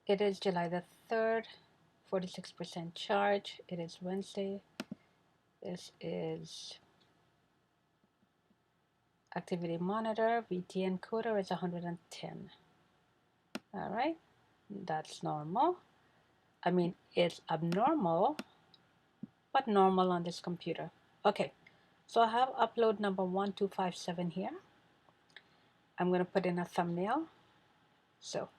It is July the 3rd, 46% charge. It is Wednesday. This is activity monitor. VT encoder is 110. All right, that's normal. I mean, it's abnormal, but normal on this computer. Okay, so I have upload number 1257 here. I'm going to put in a thumbnail. So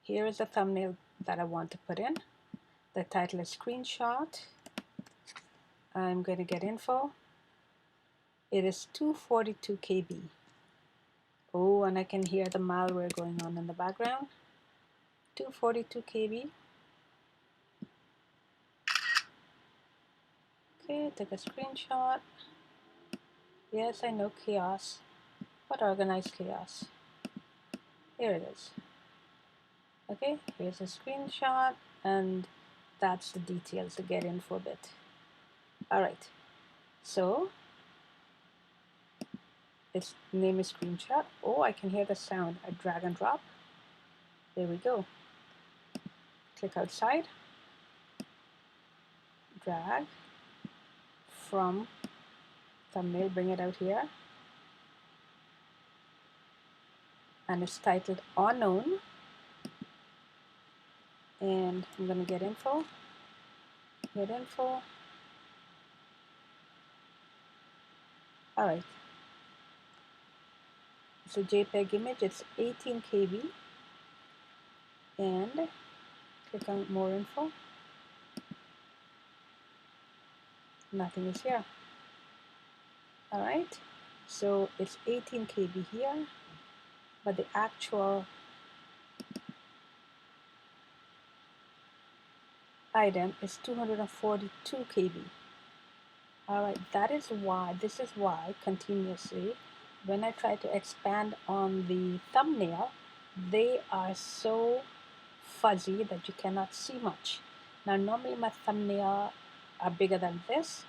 here is the thumbnail that I want to put in. The title is screenshot. I'm going to get info. It is 242 KB. Oh, and I can hear the malware going on in the background. 242 KB. Okay, take a screenshot. Yes, I know chaos, but organized chaos. Here it is. Okay, here's a screenshot, and that's the details to get info a bit. All right, so its name is screenshot. Oh, I can hear the sound. I drag and drop. There we go. Click outside. Drag from thumbnail, bring it out here. And it's titled unknown. And I'm going to get info. Get info. All right. It's a JPEG image. It's 18 KB. And click on more info. Nothing is here. All right. So it's 18 KB here, but the actual item is 242 KB. All right. This is why continuously when I try to expand on the thumbnail, they are so fuzzy that you cannot see much. Now normally my thumbnail are bigger than this,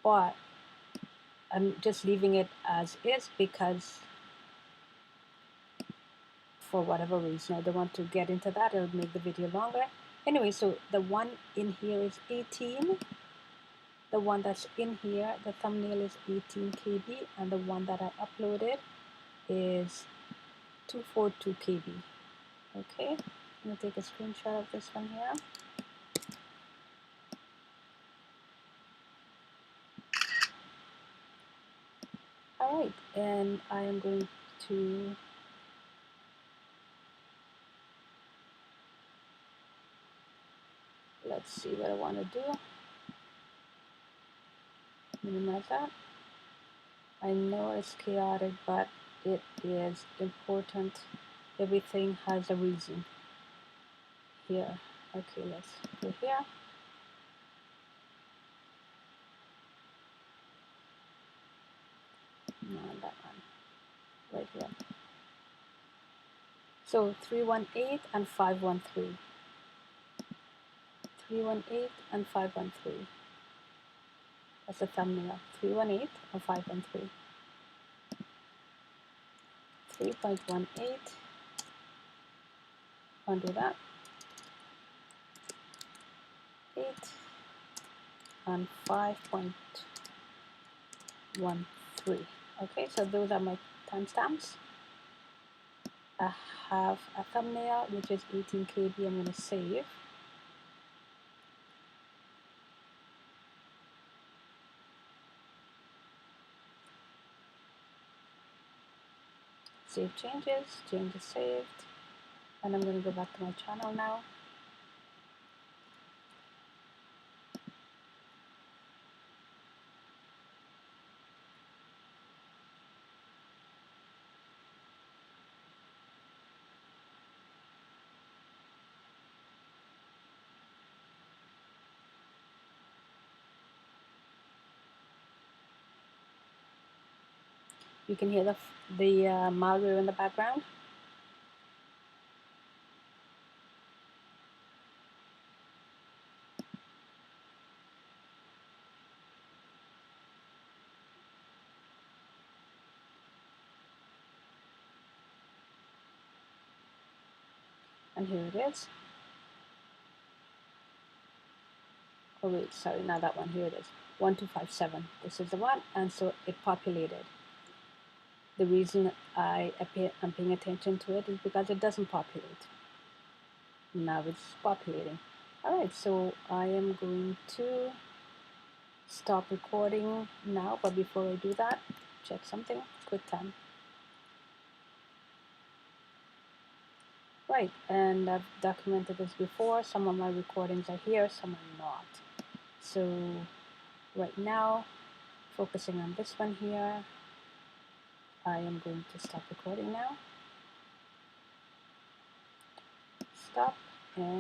but I'm just leaving it as is because for whatever reason I don't want to get into that. It'll make the video longer. Anyway, so the one in here is 18. The one that's in here, the thumbnail is 18 KB, and the one that I uploaded is 242 KB. Okay, I'm gonna take a screenshot of this one here. All right, and I am going to let's see what I want to do. Minimize that. I know it's chaotic, but it is important. Everything has a reason here. Okay, let's go here. No, that one. Right here. So 318 and 513. 318 and 513. That's the thumbnail. 318 and 513. 3.18. Undo that. 8 and 5.13. Okay, so those are my timestamps. I have a thumbnail which is 18 KB. I'm going to save. Save changes, changes saved, and I'm going to go back to my channel now. You can hear the malware in the background. and here it is. Oh wait, sorry, not that one. Here it is. 1257. This is the one, and so it populated. The reason I'm paying attention to it is because it doesn't populate. Now it's populating. Alright, so I am going to stop recording now, but before I do that, check something. Quick time. Right, and I've documented this before. Some of my recordings are here, some are not. So right now, focusing on this one here, I am going to stop recording now. Stop, and